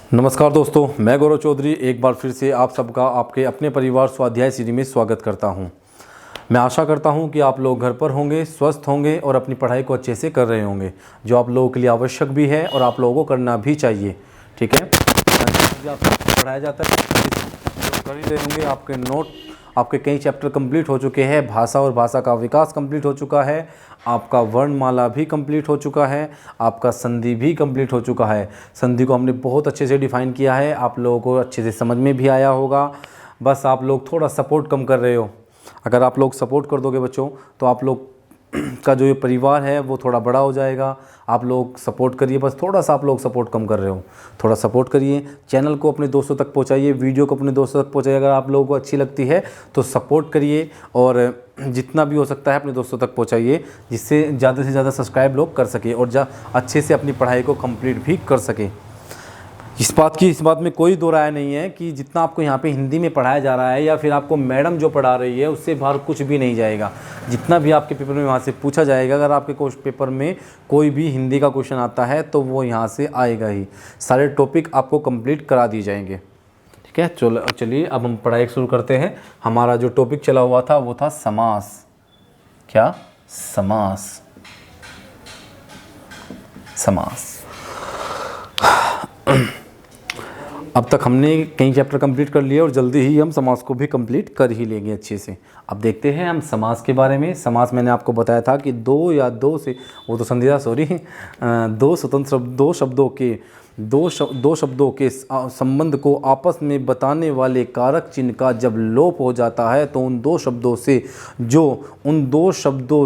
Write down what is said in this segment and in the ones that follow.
नमस्कार दोस्तों, मैं गौरव चौधरी एक बार फिर से आप सबका आपके अपने परिवार स्वाध्याय सीरीज में स्वागत करता हूं। मैं आशा करता हूं कि आप लोग घर पर होंगे, स्वस्थ होंगे और अपनी पढ़ाई को अच्छे से कर रहे होंगे, जो आप लोगों के लिए आवश्यक भी है और आप लोगों को करना भी चाहिए। ठीक है, जो आपको पढ़ाया जाता है कर ही रहे होंगे। आपके नोट, आपके कई चैप्टर कंप्लीट हो चुके हैं। भाषा और भाषा का विकास कंप्लीट हो चुका है। आपका वर्णमाला भी कंप्लीट हो चुका है। आपका संधि भी कंप्लीट हो चुका है। संधि को हमने बहुत अच्छे से डिफ़ाइन किया है, आप लोगों को अच्छे से समझ में भी आया होगा। बस आप लोग थोड़ा सपोर्ट कम कर रहे हो। अगर आप लोग सपोर्ट कर दोगे बच्चों, तो आप लोग का जो ये परिवार है वो थोड़ा बड़ा हो जाएगा। आप लोग सपोर्ट करिए, बस थोड़ा सा आप लोग सपोर्ट कम कर रहे हो, थोड़ा सपोर्ट करिए। चैनल को अपने दोस्तों तक पहुंचाइए, वीडियो को अपने दोस्तों तक पहुंचाइए। अगर आप लोगों को अच्छी लगती है तो सपोर्ट करिए और जितना भी हो सकता है अपने दोस्तों तक पहुंचाइए, जिससे ज़्यादा से ज़्यादा सब्सक्राइब लोग कर सके और अच्छे से अपनी पढ़ाई को कंप्लीट भी कर सके। इस बात में कोई दो राय नहीं है कि जितना आपको यहाँ पे हिंदी में पढ़ाया जा रहा है या फिर आपको मैडम जो पढ़ा रही है उससे बाहर कुछ भी नहीं जाएगा। जितना भी आपके पेपर में वहाँ से पूछा जाएगा, अगर आपके पेपर में कोई भी हिंदी का क्वेश्चन आता है तो वो यहाँ से आएगा ही। सारे टॉपिक आपको कंप्लीट करा दिए जाएंगे। ठीक है, चलिए अब हम पढ़ाई शुरू करते हैं। हमारा जो टॉपिक चला हुआ था वो था समास। क्या? समास। समास। अब तक हमने कई चैप्टर कंप्लीट कर लिए और जल्दी ही हम समास को भी कंप्लीट कर ही लेंगे अच्छे से। अब देखते हैं हम समास के बारे में। समास मैंने आपको बताया था कि दो शब्दों के संबंध को आपस में बताने वाले कारक चिन्ह का जब लोप हो जाता है तो उन दो शब्दों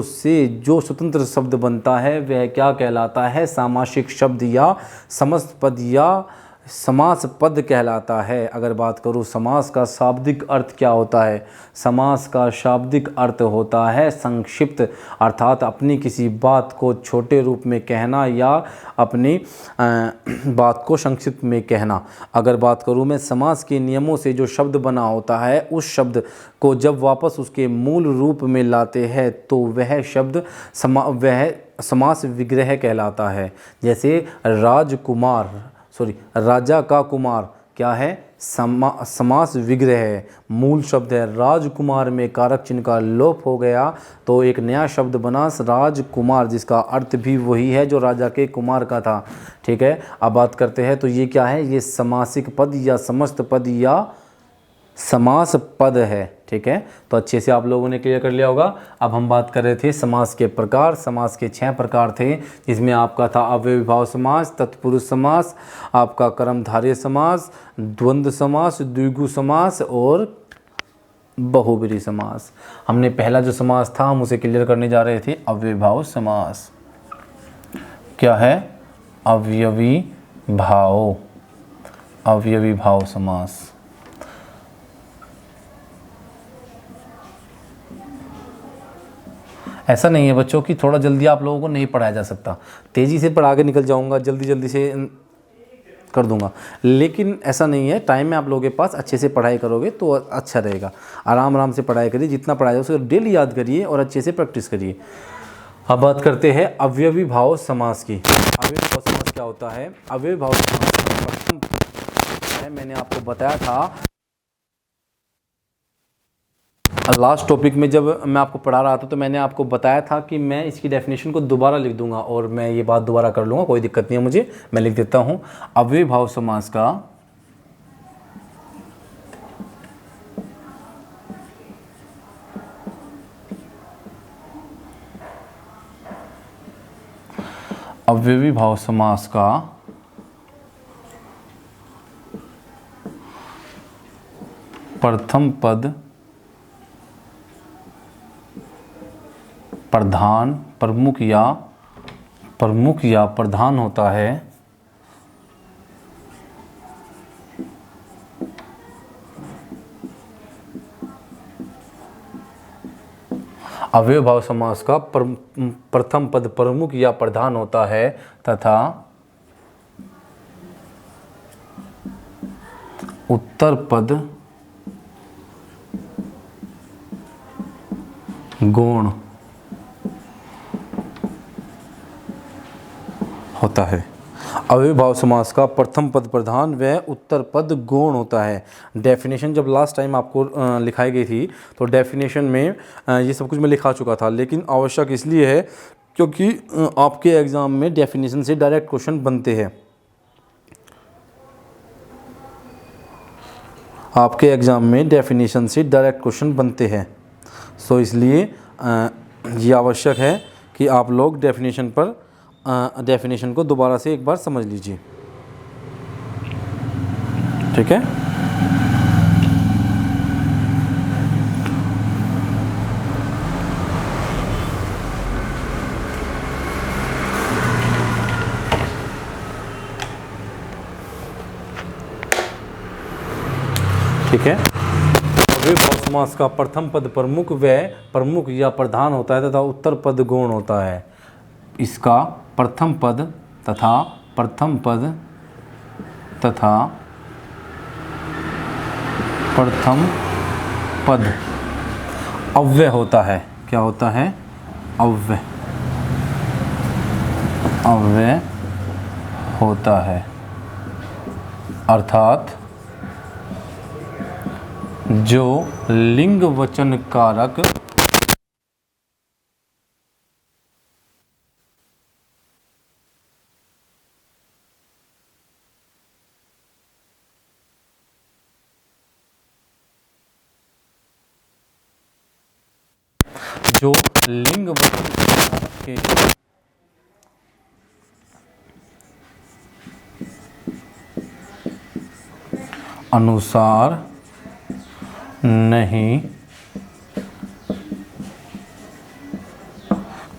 से जो स्वतंत्र शब्द बनता है वह क्या कहलाता है? सामासिक शब्द या समस्त पद या समास पद कहलाता है। अगर बात करूँ समास का शाब्दिक अर्थ क्या होता है? समास का शाब्दिक अर्थ होता है संक्षिप्त, अर्थात अपनी किसी बात को छोटे रूप में कहना या अपनी बात को संक्षिप्त में कहना। अगर बात करूँ मैं समास के नियमों से जो शब्द बना होता है, उस शब्द को जब वापस उसके मूल रूप में लाते हैं तो वह शब्द समास विग्रह कहलाता है। जैसे राजा का कुमार क्या है? समास विग्रह है। मूल शब्द है राजकुमार में कारक चिन्ह का लोप हो गया तो एक नया शब्द बना राजकुमार, जिसका अर्थ भी वही है जो राजा के कुमार का था। ठीक है, अब बात करते हैं तो ये क्या है? ये समासिक पद या समस्त पद या समास पद है। ठीक है, तो अच्छे से आप लोगों ने क्लियर कर लिया होगा। अब हम बात कर रहे थे समास के प्रकार। समास के 6 प्रकार थे, जिसमें आपका था अव्ययीभाव समास, तत्पुरुष समास, आपका कर्मधारय समास, द्वंद्व समास, द्विगु समास और बहुब्रीहि समास। हमने पहला जो समास था हम उसे क्लियर करने जा रहे थे, अव्ययीभाव समास। क्या है? अव्ययीभाव समास। ऐसा नहीं है बच्चों कि थोड़ा जल्दी आप लोगों को नहीं पढ़ाया जा सकता। तेज़ी से पढ़ा के निकल जाऊंगा, जल्दी से कर दूंगा, लेकिन ऐसा नहीं है। टाइम में आप लोगों के पास अच्छे से पढ़ाई करोगे तो अच्छा रहेगा। आराम से पढ़ाई करिए, जितना पढ़ाया उसे डेली याद करिए और अच्छे से प्रैक्टिस करिए। अब बात करते हैं अव्ययीभाव समास की। अव्ययीभाव समास क्या होता है? अव्ययीभाव समास मैंने आपको बताया था लास्ट टॉपिक में, जब मैं आपको पढ़ा रहा था तो मैंने आपको बताया था कि मैं इसकी डेफिनेशन को दोबारा लिख दूंगा और मैं ये बात दोबारा कर लूँगा, कोई दिक्कत नहीं है मुझे। मैं लिख देता हूँ अव्ययीभाव समास का अव्ययीभाव समास का प्रथम पद प्रधान, प्रमुख या प्रधान होता है। अव्ययीभाव समास का प्रथम पद प्रमुख या प्रधान होता है तथा उत्तर पद गौण होता है। अव्ययभाव समास का प्रथम पद प्रधान व उत्तर पद गौण होता है। डेफिनेशन जब लास्ट टाइम आपको लिखाई गई थी तो डेफिनेशन में ये सब कुछ मैं लिखा चुका था, लेकिन आवश्यक इसलिए है क्योंकि आपके एग्ज़ाम में डेफिनेशन से डायरेक्ट क्वेश्चन बनते हैं। आपके एग्ज़ाम में डेफिनेशन से डायरेक्ट क्वेश्चन बनते हैं, सो इसलिए ये आवश्यक है कि आप लोग डेफिनेशन को दोबारा से एक बार समझ लीजिए। ठीक है। ठीक है। अव्ययभाव समास का प्रथम पद प्रमुख या प्रधान होता है तथा उत्तर पद गौण होता है। इसका प्रथम पद तथा प्रथम पद अव्यय होता है। क्या होता है? अव्यय होता है, अर्थात जो लिंग वचन कारक के अनुसार नहीं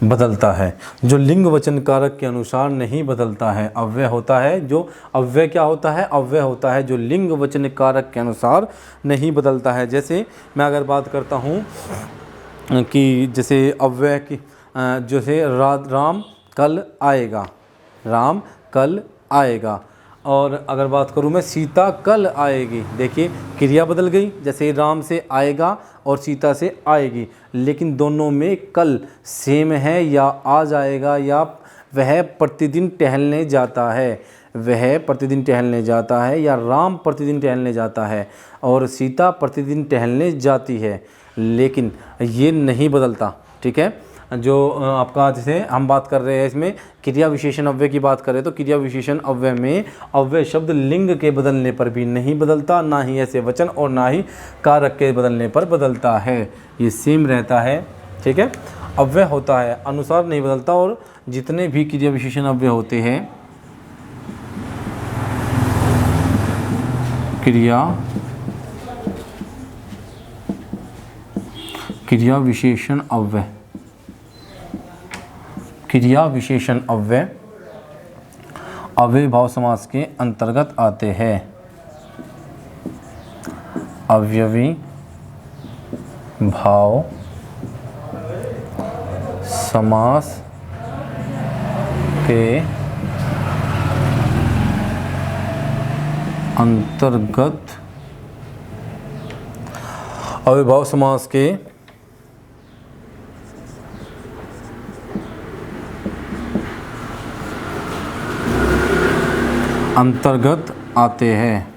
बदलता है। जो लिंग वचन कारक के अनुसार नहीं बदलता है अव्यय होता है। जो अव्यय क्या होता है? अव्यय होता है जो लिंग वचन कारक के अनुसार नहीं बदलता है। जैसे मैं अगर बात करता हूँ कि जैसे अव्यय की जैसे राम कल आएगा, राम कल आएगा, और अगर बात करूँ मैं सीता कल आएगी। देखिए क्रिया बदल गई, जैसे राम से आएगा और सीता से आएगी, लेकिन दोनों में कल सेम है, या आ जाएगा या वह प्रतिदिन टहलने जाता है, वह प्रतिदिन टहलने जाता है, या राम प्रतिदिन टहलने जाता है और सीता प्रतिदिन टहलने जाती है, लेकिन ये नहीं बदलता। ठीक है। जो आपका जैसे हम बात कर रहे हैं इसमें क्रिया विशेषण अव्यय की बात करें तो क्रिया विशेषण अव्यय में अव्यय शब्द लिंग के बदलने पर भी नहीं बदलता, ना ही ऐसे वचन और ना ही कारक के बदलने पर बदलता है, ये सेम रहता है। ठीक है। अव्यय होता है, अनुसार नहीं बदलता, और जितने भी क्रिया विशेषण अव्यय होते हैं, क्रिया विशेषण अव्यय, क्रिया विशेषण अव्यय अव्ययभाव समास के अंतर्गत आते हैं। अव्ययी भाव समास के अंतर्गत, अव्ययभाव समास के अंतर्गत आते हैं।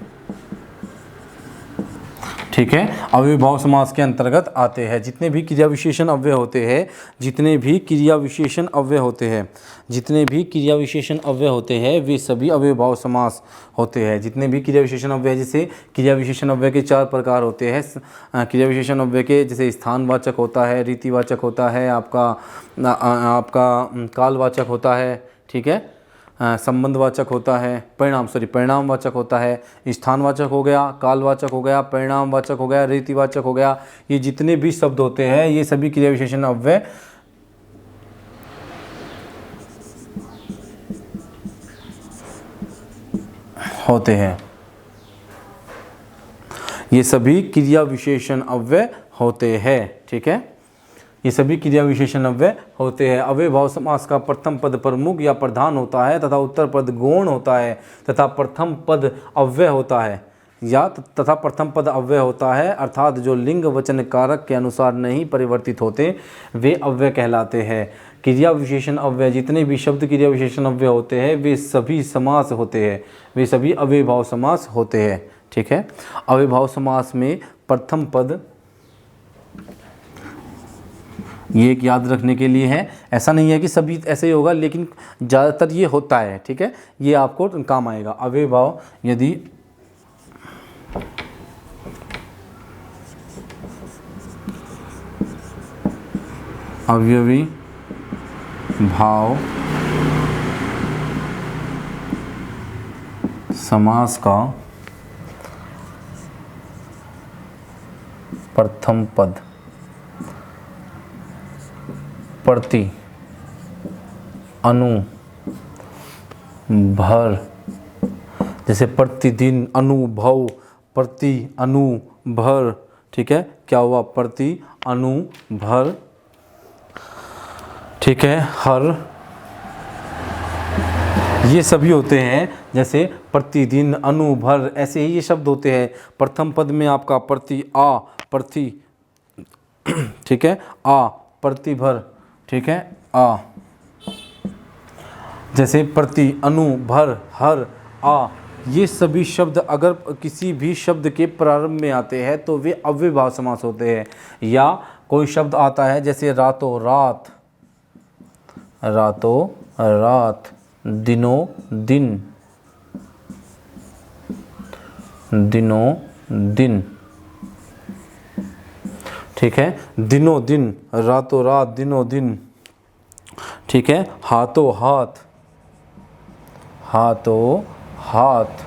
ठीक है। अव्ययभाव समास के अंतर्गत आते हैं जितने भी क्रिया विशेषण अव्यय होते हैं, जितने भी क्रिया विशेषण अव्यय होते हैं, जितने भी क्रिया विशेषण अव्यय होते हैं वे सभी अव्ययभाव समास होते हैं। जितने भी क्रिया विशेषण अव्यय, जैसे क्रिया विशेषण अव्यय के 4 प्रकार होते हैं। क्रिया विशेषण अव्यय के जैसे स्थानवाचक होता है, रीतिवाचक होता है, आपका कालवाचक होता है। ठीक है। संबंधवाचक होता है, परिणामवाचक होता है, स्थानवाचक हो गया, कालवाचक हो गया, परिणामवाचक हो गया, रीतिवाचक हो गया। ये जितने भी शब्द होते हैं ये सभी क्रिया विशेषण अव्यय होते हैं। ये सभी क्रिया विशेषण अव्यय होते हैं। ठीक है। ये सभी क्रिया विशेषण अव्यय होते हैं। अव्ययभाव समास का प्रथम पद प्रमुख या प्रधान होता है तथा उत्तर पद गौण होता है तथा प्रथम पद अव्यय होता है। या तथा प्रथम पद अव्यय होता है, अर्थात जो लिंग वचन कारक के अनुसार नहीं परिवर्तित होते वे अव्यय कहलाते हैं। क्रिया विशेषण अव्यय, जितने भी शब्द क्रिया विशेषण अव्यय होते हैं वे सभी समास होते हैं, वे सभी अव्ययभाव समास होते हैं। ठीक है, अव्ययभाव समास में प्रथम पद ये एक याद रखने के लिए है, ऐसा नहीं है कि सभी ऐसे ही होगा, लेकिन ज़्यादातर ये होता है। ठीक है, ये आपको काम आएगा। अव्ययभाव यदि अव्ययी भाव समास का प्रथम पद प्रति अनु भर, जैसे प्रतिदिन, अनुभव, प्रति अनुभर। ठीक है, क्या हुआ? प्रति अनुभर। ठीक है, हर, ये सभी होते हैं। जैसे प्रतिदिन, अनुभर, ऐसे ही ये शब्द होते हैं। प्रथम पद में आपका प्रति आ, प्रति, ठीक है, आ, प्रतिभर। ठीक है, आ, जैसे प्रति, अनु, भर, हर, आ, ये सभी शब्द अगर किसी भी शब्द के प्रारंभ में आते हैं तो वे अव्ययभाव समास होते हैं। या कोई शब्द आता है जैसे रातों रात, रातों रात, दिनों दिन, दिनों दिन। ठीक है, दिनों दिन, रातों रात, दिनों दिन। ठीक है, हाथों हाथ, हाथों हाथ।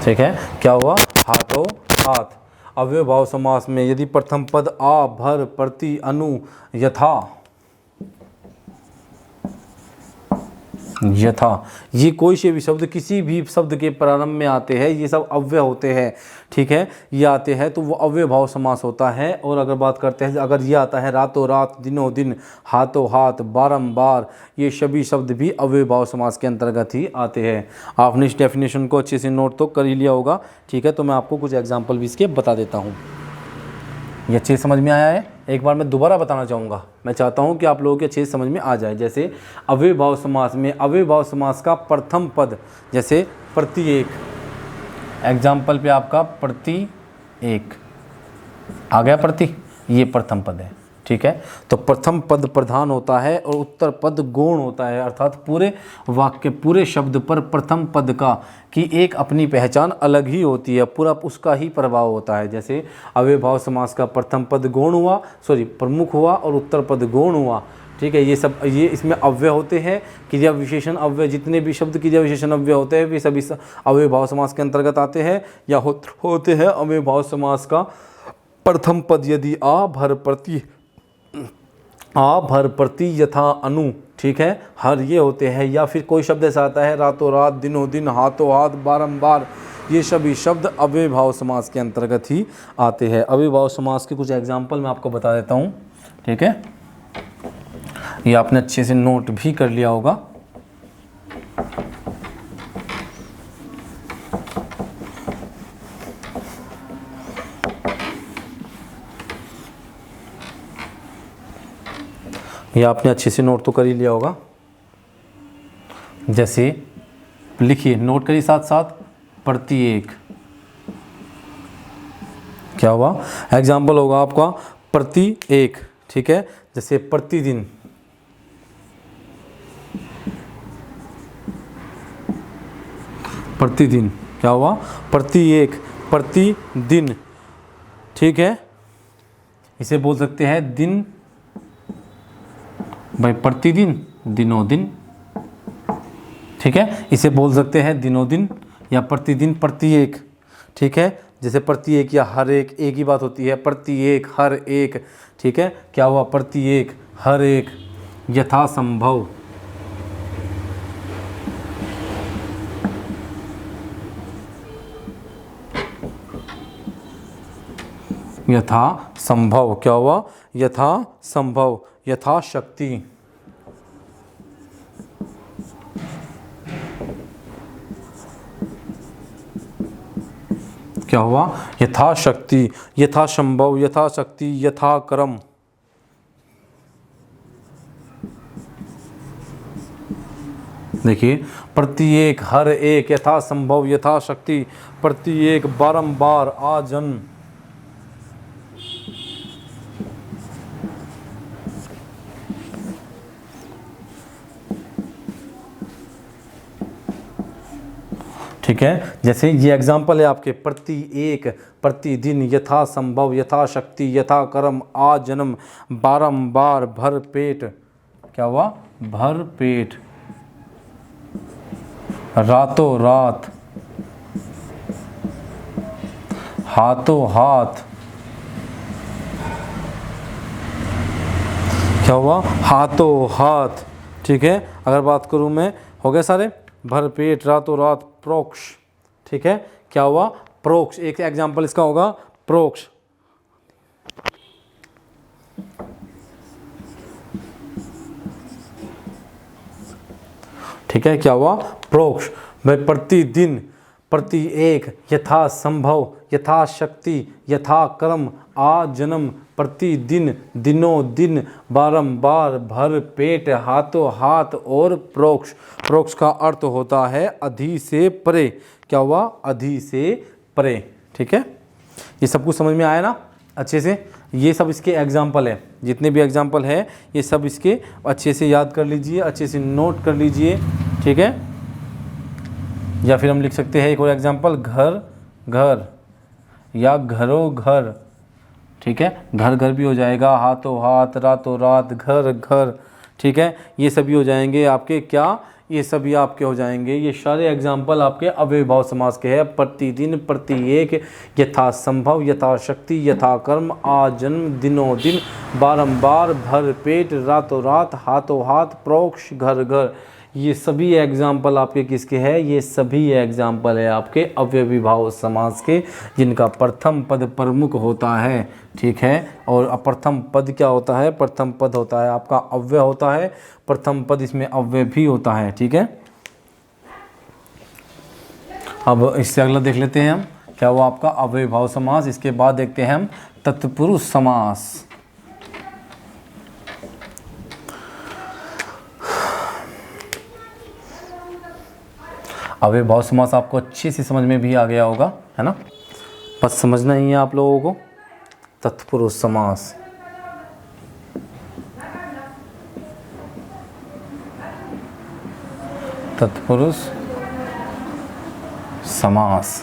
ठीक है, क्या हुआ? हाथों हाथ। अव्ययभाव समास में यदि प्रथम पद आ, भर, प्रति, अनु, यथा, यथा, ये कोई से भी शब्द किसी भी शब्द के प्रारंभ में आते हैं, ये सब अव्यय होते हैं। ठीक है, ये आते हैं तो वो अव्ययभाव समास होता है। और अगर बात करते हैं, अगर ये आता है रातों रात, दिनों दिन, हाथों हाथ, बारंबार, ये सभी शब्द भी अव्ययभाव समास के अंतर्गत ही आते हैं। आपने इस डेफिनेशन को अच्छे से नोट तो कर ही लिया होगा। ठीक है, तो मैं आपको कुछ एग्जाम्पल भी इसके बता देता हूँ। ये अच्छे समझ में आया है? एक बार मैं दोबारा बताना चाहूँगा, मैं चाहता हूँ कि आप लोगों के अच्छे समझ में आ जाए। जैसे अव्ययभाव समास में अव्ययभाव समास का प्रथम पद, जैसे प्रति एक, एग्जाम्पल पे आपका प्रति एक आ गया, प्रति, ये प्रथम पद है। ठीक है, तो प्रथम पद प्रधान होता है और उत्तर पद गौण होता है, अर्थात पूरे वाक्य, पूरे शब्द पर प्रथम पद का की एक अपनी पहचान अलग ही होती है, पूरा उसका ही प्रभाव होता है। जैसे अव्ययभाव समास का प्रथम पद गौण हुआ, प्रमुख हुआ और उत्तर पद गौण हुआ। ठीक है, ये सब ये इसमें अव्यय होते हैं। क्रिया विशेषण अव्यय, जितने भी शब्द क्रिया विशेषण अव्यय होते हैं वे सभी अव्ययभाव समास के अंतर्गत आते हैं या होते हैं। अव्ययभाव समास का प्रथम पद यदि आ, भर, प्रति, आ, भर, प्रति, यथा, अनु, ठीक है, हर, ये होते हैं। या फिर कोई शब्द ऐसा आता है रातों रात, दिनों दिन, हाथों हाथ, बारंबार, ये सभी शब्द अव्ययभाव समास के अंतर्गत ही आते हैं। अव्ययभाव समास के कुछ एग्जाम्पल मैं आपको बता देता हूँ। ठीक है, ये आपने अच्छे से नोट भी कर लिया होगा। ये आपने अच्छे से नोट तो कर ही लिया होगा। जैसे लिखिए, नोट करिए साथ साथ, प्रति एक, क्या हुआ? एग्जाम्पल होगा आपका प्रति एक। ठीक है, जैसे प्रतिदिन, प्रतिदिन, क्या हुआ? प्रति एक, प्रतिदिन। ठीक है, इसे बोल सकते हैं दिन, भाई प्रतिदिन, दिनों दिन। ठीक है, इसे बोल सकते हैं दिनों दिन या प्रतिदिन, प्रति एक। ठीक है, जैसे प्रति एक या हर एक ही बात होती है, प्रति एक, हर एक। ठीक है, क्या हुआ? प्रति एक, हर एक, यथासंभव, यथासंभव, क्या हुआ? यथासंभव, यथाशक्ति, क्या हुआ? यथाशक्ति, यथासंभव, यथाशक्ति, यथाक्रम। देखिए, प्रत्येक, हर एक, यथासंभव, यथाशक्ति, प्रत्येक, बारंबार, आजन्म। ठीक है, जैसे ये एग्जाम्पल है आपके, प्रत्येक, प्रतिदिन, यथासंभव, यथाशक्ति, यथाक्रम, आजन्म, बारंबार, भरपेट। क्या हुआ? भरपेट, रातों रात, हाथों हाथ। क्या हुआ? हाथों हाथ। ठीक है, अगर बात करूं मैं, हो गए सारे? भरपेट, रातों रात, प्रोक्ष। ठीक है, क्या हुआ? प्रोक्ष। एक एग्जाम्पल इसका होगा प्रोक्ष। ठीक है, क्या हुआ? प्रोक्ष। भाई प्रतिदिन, प्रत्येक, यथासंभव, यथाशक्ति, यथाक्रम, आजन्म, प्रतिदिन, दिनों दिन, बारंबार, भर पेट, हाथों हाथ और प्रोक्ष। प्रोक्ष का अर्थ होता है अधि से परे। क्या हुआ? अधि से परे। ठीक है, ये सब कुछ समझ में आया ना अच्छे से? ये सब इसके एग्जाम्पल है, जितने भी एग्जाम्पल है ये सब इसके अच्छे से याद कर लीजिए, अच्छे से नोट कर लीजिए। ठीक है, या फिर हम लिख सकते हैं एक और एग्जाम्पल, घर घर या घरों घर। ठीक है, घर घर भी हो जाएगा, हाथों हाथ, रातों रात, घर घर। ठीक है, ये सभी हो जाएंगे आपके क्या? ये सभी आपके हो जाएंगे, ये सारे एग्जाम्पल आपके अव्ययभाव समास के हैं। प्रतिदिन, प्रत्येक, यथासंभव, यथाशक्ति, यथाकर्म, आजन्म, दिनों दिन, बारंबार, भरपेट, रातों रात, हाथों हाथ, प्रोक्ष, घर घर। ये सभी एग्जाम्पल आपके किसके हैं? ये सभी एग्जाम्पल है आपके अव्ययभाव समास के, जिनका प्रथम पद प्रमुख होता है। ठीक है, और प्रथम पद क्या होता है? प्रथम पद होता है आपका अव्यय होता है, प्रथम पद इसमें अव्यय भी होता है। ठीक है, अब इससे अगला देख लेते हैं हम, क्या हुआ आपका? अव्ययभाव समास। इसके बाद देखते हैं हम तत्पुरुष समास। अव्ययभाव समास आपको अच्छे से समझ में भी आ गया होगा, है ना? बस समझना ही है आप लोगों को। तत्पुरुष समास, तत्पुरुष समास,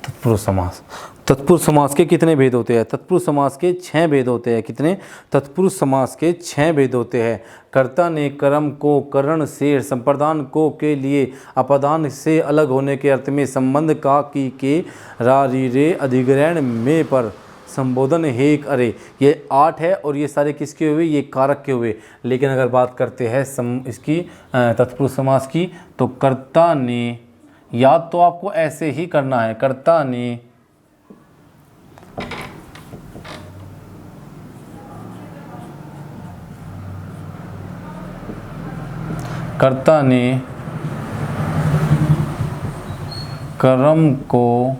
तत्पुरुष समास। तत्पुरुष समास के कितने भेद होते हैं? तत्पुरुष समास के 6 भेद होते हैं। कितने? तत्पुरुष समास के 6 भेद होते हैं। कर्ता ने कर्म को करण से, संप्रदान को के लिए, अपदान से अलग होने के अर्थ में, संबंध का की के, रा री रे, अधिग्रहण में पर, संबोधन हेक अरे। ये 8 है और ये सारे किसके हुए? ये कारक के हुए। लेकिन अगर बात करते हैं इसकी तत्पुरुष समास की, तो कर्ता ने, याद तो आपको ऐसे ही करना है, कर्ता ने, कर्ता ने कर्म को,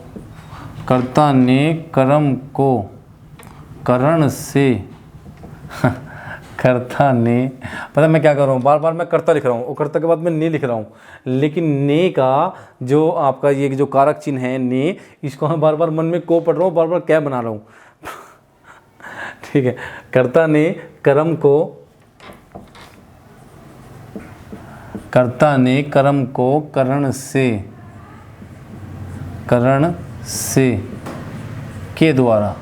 कर्ता ने कर्म को करण से कर्ता ने, पता मैं क्या कर रहा हूँ, बार बार मैं कर्ता लिख रहा हूँ और कर्ता के बाद मैं ने लिख रहा हूँ, लेकिन ने का जो आपका ये जो कारक चिन्ह है ने, इसको मैं बार बार मन में को पढ़ रहा हूँ, बार बार क्या बना रहा हूँ। ठीक है, कर्ता ने कर्म को, कर्ता ने कर्म को करण से, करण से के द्वारा।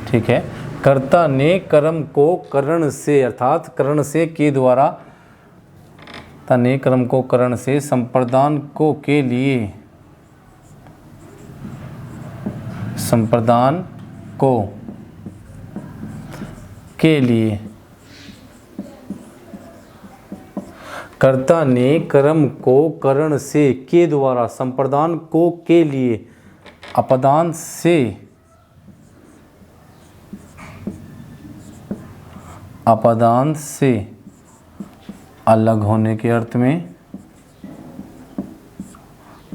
ठीक है, कर्ता ने कर्म को करण से, अर्थात करण से के द्वारा, तने कर्म को करण से, संप्रदान को के लिए, संप्रदान को के लिए, कर्ता ने कर्म को करण से के द्वारा, संप्रदान को के लिए, अपदान से, अपदान से अलग होने के अर्थ में,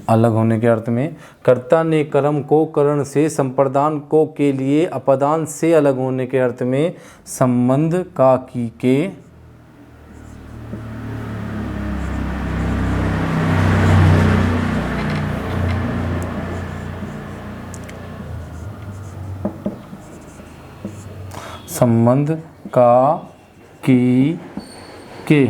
अलग होने के अर्थ में, कर्ता ने कर्म को करण से संप्रदान को के लिए अपदान से अलग होने के अर्थ में, संबंध का की के संबंध का की के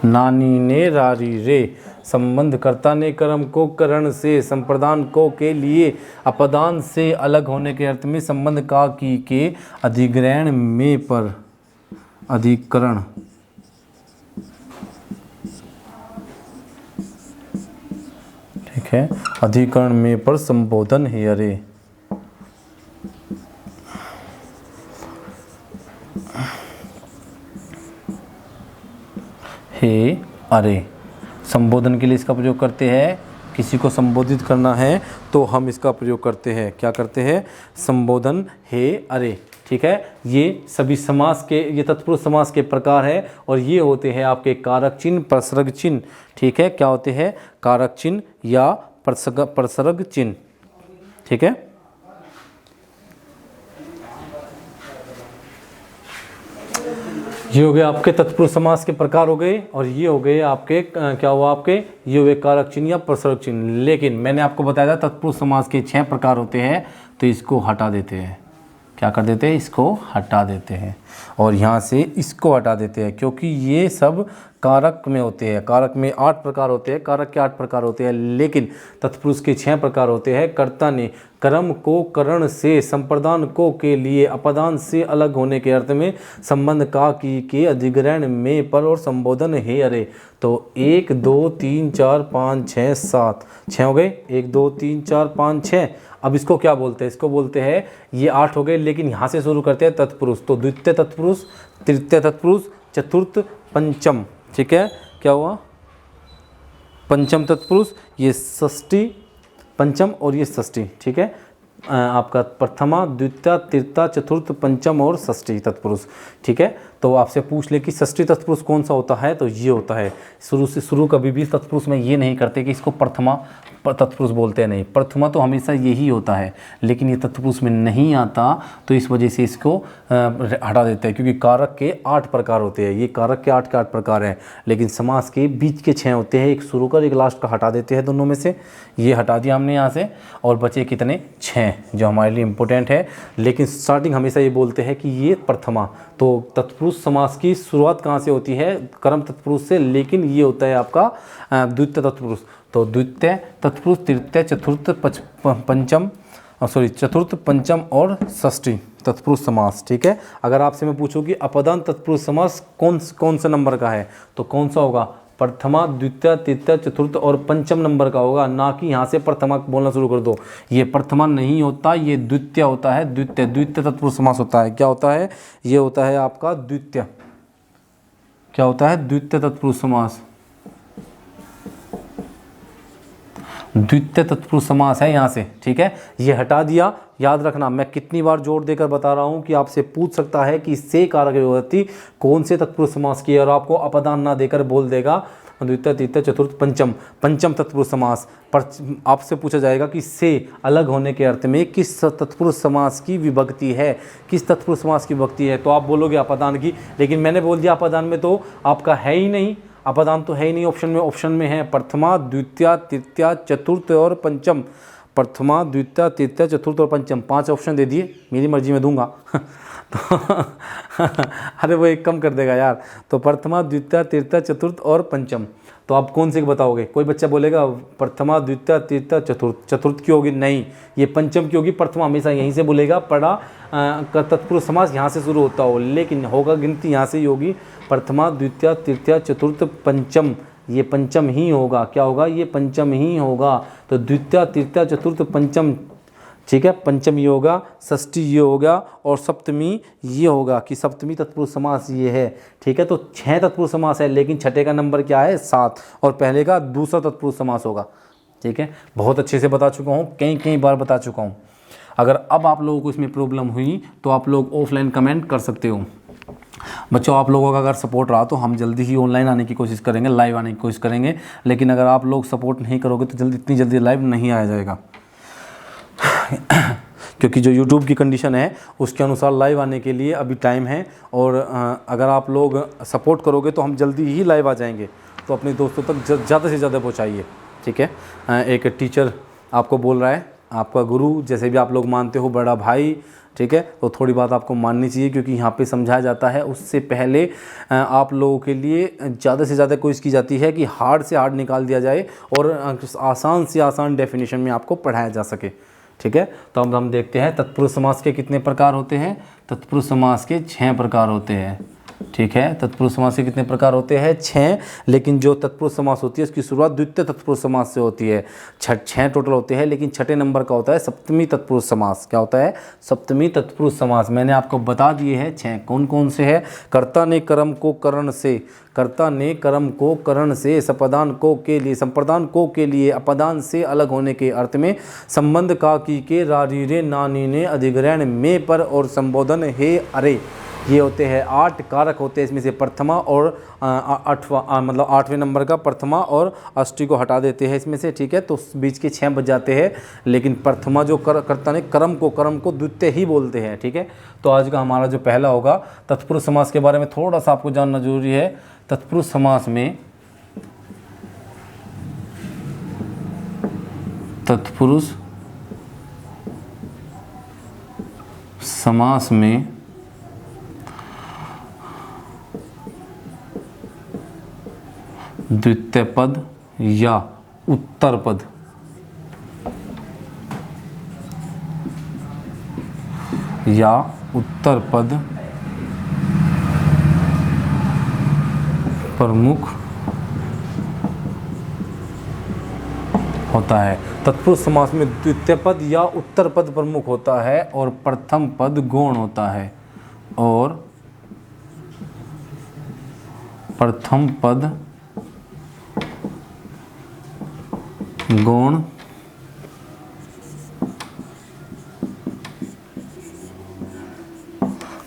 नानी ने रारी रे, संबंध कर्ता ने कर्म को करण से संप्रदान को के लिए अपदान से अलग होने के अर्थ में, संबंध का की के अधिग्रहण में पर अधिकरण ठीक है, अधिकरण में पर संबोधन है अरे। हे अरे, संबोधन के लिए इसका प्रयोग करते हैं, किसी को संबोधित करना है तो हम इसका प्रयोग करते हैं, क्या करते हैं, संबोधन हे अरे। ठीक है, ये सभी समास के, ये तत्पुरुष समास के प्रकार है और ये होते हैं आपके कारक चिन्ह, प्रसर्ग चिन्ह। ठीक है, क्या होते हैं, कारक चिन्ह या प्रसर्ग चिन्ह। ठीक है, ये हो गए आपके तत्पुरुष समास के प्रकार हो गए और ये हो गए आपके क्या हुआ आपके, ये हुए कारक चिन्ह या प्रसर्ग चिन्ह। लेकिन मैंने आपको बताया था तत्पुरुष समास के 6 प्रकार होते हैं, तो इसको हटा देते हैं, क्या कर देते हैं, इसको हटा देते हैं और यहाँ से इसको हटा देते हैं, क्योंकि ये सब कारक में होते हैं। कारक में 8 प्रकार होते हैं, कारक के 8 प्रकार होते हैं, लेकिन तत्पुरुष के 6 प्रकार होते हैं। कर्ता ने कर्म को करण से संप्रदान को के लिए अपदान से अलग होने के अर्थ में, संबंध का की के अधिग्रहण में पर और संबोधन हे अरे। तो 1 2 3 4 5 6 7 6 हो गए, 1 2 3 4 5 6। अब इसको क्या बोलते हैं, इसको बोलते हैं, ये 8 हो गए, लेकिन यहाँ से शुरू करते हैं तत्पुरुष। तो द्वितीय तत्पुरुष, तृतीय तत्पुरुष, चतुर्थ, पंचम। ठीक है, क्या हुआ, पंचम तत्पुरुष, ये षष्ठी, पंचम और ये षष्ठी। ठीक है, आपका प्रथमा, द्वितीय, तृतीय, चतुर्थ, पंचम और षष्ठी तत्पुरुष। ठीक है, तो आपसे पूछ ले कि षष्ठी तत्पुरुष कौन सा होता है, तो ये होता है। शुरू कभी भी तत्पुरुष में ये नहीं करते कि इसको प्रथमा तत्पुरुष बोलते हैं, नहीं, प्रथमा तो हमेशा यही होता है, लेकिन ये तत्पुरुष में नहीं आता, तो इस वजह से इसको हटा देते हैं, क्योंकि कारक के 8 प्रकार होते हैं। ये कारक के 8 प्रकार हैं, लेकिन समास के बीच के 6 होते हैं, एक शुरू कर एक लास्ट का हटा देते हैं, दोनों में से ये हटा दिया हमने यहाँ से, और बचे कितने, 6, जो हमारे लिए इम्पोर्टेंट है। लेकिन स्टार्टिंग हमेशा ये बोलते हैं कि ये प्रथमा। तो तत्पुरुष समास की शुरुआत कहाँ से होती है, कर्म तत्पुरुष से, लेकिन ये होता है आपका द्वितीय तत्पुरुष। तो द्वितीय तत्पुरुष, तृतीय, चतुर्थ, पंचम, चतुर्थ, पंचम और षष्ठी तत्पुरुष समास। ठीक है, अगर आपसे मैं पूछूं कि अपदान तत्पुरुष समास कौन से नंबर का है, तो कौन सा होगा, प्रथमा, द्वितीय, तृतीय, चतुर्थ और पंचम नंबर का होगा, ना कि यहाँ से प्रथमा बोलना शुरू कर दो। ये प्रथमा नहीं होता, ये द्वितीय होता है, द्वितीय तत्पुरुष समास होता है। क्या होता है, ये होता है आपका द्वितीय, क्या होता है, द्वितीय तत्पुरुष समास, द्वितीय तत्पुरुष समास है यहाँ से। ठीक है, ये हटा दिया। याद रखना, मैं कितनी बार जोर देकर बता रहा हूँ कि आपसे पूछ सकता है कि इससे कारक विभक्ति कौन से तत्पुरुष समास की है, और आपको अपदान ना देकर बोल देगा द्वितीय, तृतीय, चतुर्थ, पंचम तत्पुरुष समास पर आपसे पूछा जाएगा कि से अलग होने के अर्थ में किस तत्पुरुष समास की विभक्ति है, किस तत्पुरुष समास की विभक्ति है, तो आप बोलोगे अपदान की। लेकिन मैंने बोल दिया अपदान में तो आपका है ही नहीं, अपदान तो है ही नहीं ऑप्शन में है प्रथमा, द्वितीय, तृतीय, चतुर्थ और पंचम। प्रथमा, द्वितीय, तृतीय, चतुर्थ और पंचम, 5 ऑप्शन दे दिए, मेरी मर्जी में दूंगा तो अरे वो एक कम कर देगा यार। तो प्रथमा, द्वितीय, तृतीय, चतुर्थ और पंचम, तो आप कौन से बताओगे। कोई बच्चा बोलेगा प्रथमा, द्वितीय, तृतीय, चतुर्थ की होगी, नहीं, ये पंचम की होगी। प्रथमा हमेशा यहीं से बोलेगा, पढ़ा तत्पुरुष समास यहाँ से शुरू होता हो, लेकिन होगा गिनती यहाँ से ही होगी, प्रथमा, द्वितीय, तृतीय, चतुर्थ, पंचम, ये पंचम ही होगा। क्या होगा, ये पंचम ही होगा। तो द्वितीय, तृतीय, चतुर्थ, पंचम, ठीक है, पंचम ये होगा, षष्ठी ये होगा और सप्तमी ये होगा, कि सप्तमी तत्पुरुष समास ये है। ठीक है, तो 6 तत्पुरुष समास है, लेकिन छठे का नंबर क्या है, 7, और पहले का दूसरा तत्पुरुष समास होगा। ठीक है, बहुत अच्छे से बता चुका हूँ, कई बार बता चुका हूँ। अगर अब आप लोगों को इसमें प्रॉब्लम हुई तो आप लोग ऑफलाइन कमेंट कर सकते हो। बच्चों आप लोगों का अगर सपोर्ट रहा तो हम जल्दी ही ऑनलाइन आने की कोशिश करेंगे, लाइव आने की कोशिश करेंगे। लेकिन अगर आप लोग सपोर्ट नहीं करोगे तो इतनी जल्दी लाइव नहीं आया जाएगा क्योंकि जो YouTube की कंडीशन है उसके अनुसार लाइव आने के लिए अभी टाइम है। और अगर आप लोग सपोर्ट करोगे तो हम जल्दी ही लाइव आ जाएंगे। तो अपने दोस्तों तक ज़्यादा से ज़्यादा पहुँचाइए, ठीक है। एक टीचर आपको बोल रहा है, आपका गुरु जैसे भी आप लोग मानते हो, बड़ा भाई, ठीक है, तो थोड़ी बात आपको माननी चाहिए क्योंकि यहाँ पे समझाया जाता है। उससे पहले आप लोगों के लिए ज़्यादा से ज़्यादा कोशिश की जाती है कि हार्ड से हार्ड निकाल दिया जाए और आसान से आसान डेफिनेशन में आपको पढ़ाया जा सके, ठीक है। तो अब हम देखते हैं तत्पुरुष समास के कितने प्रकार होते हैं। तत्पुरुष समास के 6 प्रकार होते हैं, ठीक है। तत्पुरुष समास के कितने प्रकार होते हैं? 6। लेकिन जो तत्पुरुष समास होती है उसकी शुरुआत द्वितीय तत्पुरुष समास से होती है। 6 टोटल होते हैं, लेकिन छठे नंबर का होता है सप्तमी तत्पुरुष समास। क्या होता है? सप्तमी तत्पुरुष समास। मैंने आपको बता दिए हैं 6 कौन कौन से है। कर्ता ने कर्म को करण से, कर्ता ने कर्म को करण से, सपदान को के लिए, संप्रदान को के लिए, अपदान से अलग होने के अर्थ में, संबंध का की के, रारी रे नानी ने, अधिग्रहण में पर और संबोधन हे अरे, ये होते हैं 8 कारक होते हैं। इसमें से प्रथमा और 8वां मतलब 8वें नंबर का प्रथमा और अष्टी को हटा देते हैं इसमें से, ठीक है। तो बीच के 6 बच जाते हैं। लेकिन प्रथमा जो कर्ता ने कर्म को द्वितीय ही बोलते हैं, ठीक है। तो आज का हमारा जो पहला होगा, तत्पुरुष समास के बारे में थोड़ा सा आपको जानना जरूरी है। तत्पुरुष समास में, तत्पुरुष समास में द्वितीय पद या उत्तर पद, या उत्तर पद प्रमुख होता है। तत्पुरुष समास में द्वितीय पद या उत्तर पद प्रमुख होता है और प्रथम पद गौण होता है, और प्रथम पद गौण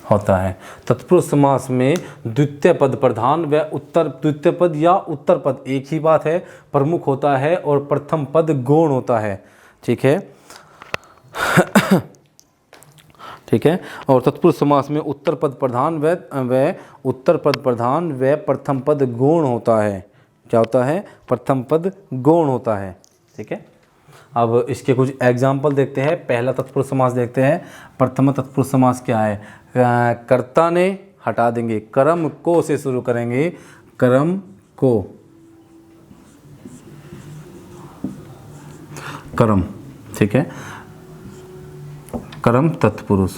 होता है। तत्पुरुष समास में द्वितीय पद प्रधान व द्वितीय पद या उत्तर पद एक ही बात है, प्रमुख होता है और प्रथम पद गौण होता है, ठीक है। ठीक है। और तत्पुरुष समास में उत्तर पद प्रधान व उत्तर पद प्रधान व प्रथम पद गौण होता है। क्या होता है? प्रथम पद गौण होता है, ठीक है। अब इसके कुछ एग्जाम्पल देखते हैं। पहला तत्पुरुष समास देखते हैं। प्रथम तत्पुरुष समास क्या है? कर्ता ने हटा देंगे, कर्म को से शुरू करेंगे, कर्म को, कर्म, ठीक है। कर्म तत्पुरुष,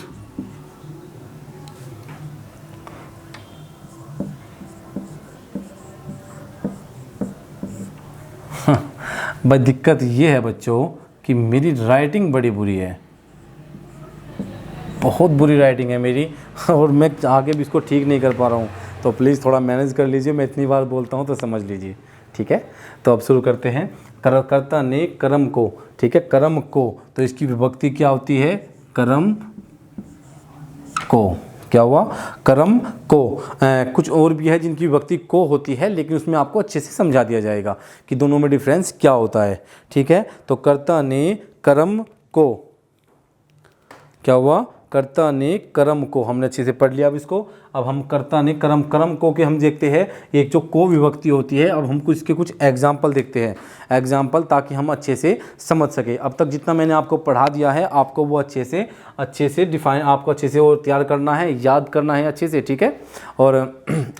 बस दिक्कत ये है बच्चों कि मेरी राइटिंग बड़ी बुरी है, बहुत बुरी राइटिंग है मेरी, और मैं आगे भी इसको ठीक नहीं कर पा रहा हूँ। तो प्लीज़ थोड़ा मैनेज कर लीजिए, मैं इतनी बार बोलता हूँ तो समझ लीजिए, ठीक है। तो अब शुरू करते हैं। कर्ता ने कर्म को, ठीक है, कर्म को, तो इसकी विभक्ति क्या होती है? कर्म को। क्या हुआ? कर्म को। कुछ और भी है जिनकी विभक्ति को होती है, लेकिन उसमें आपको अच्छे से समझा दिया जाएगा कि दोनों में डिफरेंस क्या होता है, ठीक है। तो कर्ता ने कर्म को, क्या हुआ? कर्ता ने कर्म को, हमने अच्छे से पढ़ लिया। अब इसको, अब हम कर्ता ने कर्म, कर्म को के हम देखते हैं एक जो को विभक्ति होती है। अब हमको इसके कुछ एग्जाम्पल देखते हैं, एग्जाम्पल, ताकि हम अच्छे से समझ सके। अब तक जितना मैंने आपको पढ़ा दिया है आपको वो अच्छे से डिफाइन, आपको अच्छे से और तैयार करना है, याद करना है अच्छे से, ठीक है। और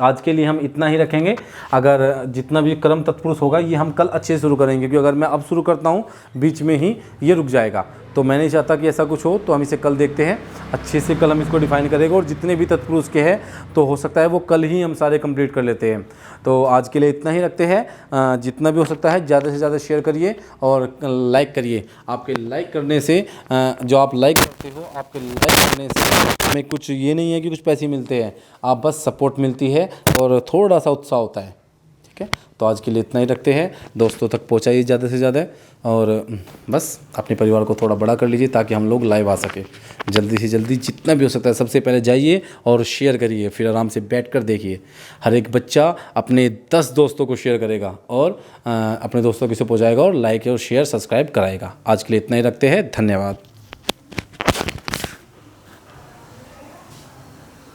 आज के लिए हम इतना ही रखेंगे। अगर जितना भी कर्म तत्पुरुष होगा ये हम कल अच्छे से शुरू करेंगे, क्योंकि अगर मैं अब शुरू करता हूँ बीच में ही ये रुक जाएगा, तो मैं नहीं चाहता कि ऐसा कुछ हो। तो हम इसे कल देखते हैं अच्छे से, कल हम इसको डिफाइन करेंगे। और जितने भी तत्पुरुष के हैं तो हो सकता है वो कल ही हम सारे कंप्लीट कर लेते हैं। तो आज के लिए इतना ही रखते हैं। जितना भी हो सकता है ज़्यादा से ज़्यादा शेयर करिए और लाइक करिए। आपके लाइक करने से, जो आप लाइक करते हो, आपके लाइक करने से हमें कुछ ये नहीं है कि कुछ पैसे मिलते हैं, आप बस सपोर्ट मिलती है और थोड़ा सा उत्साह होता है। ठीक है, तो आज के लिए इतना ही रखते हैं। दोस्तों तक पहुंचाइए ज़्यादा से ज़्यादा, और बस अपने परिवार को थोड़ा बड़ा कर लीजिए ताकि हम लोग लाइव आ सके जल्दी से जल्दी, जितना भी हो सकता है। सबसे पहले जाइए और शेयर करिए, फिर आराम से बैठ कर देखिए। हर एक बच्चा अपने 10 दोस्तों को शेयर करेगा और अपने दोस्तों को इसे पहुँचाएगा और लाइक और शेयर सब्सक्राइब कराएगा। आज के लिए इतना ही रखते हैं, धन्यवाद।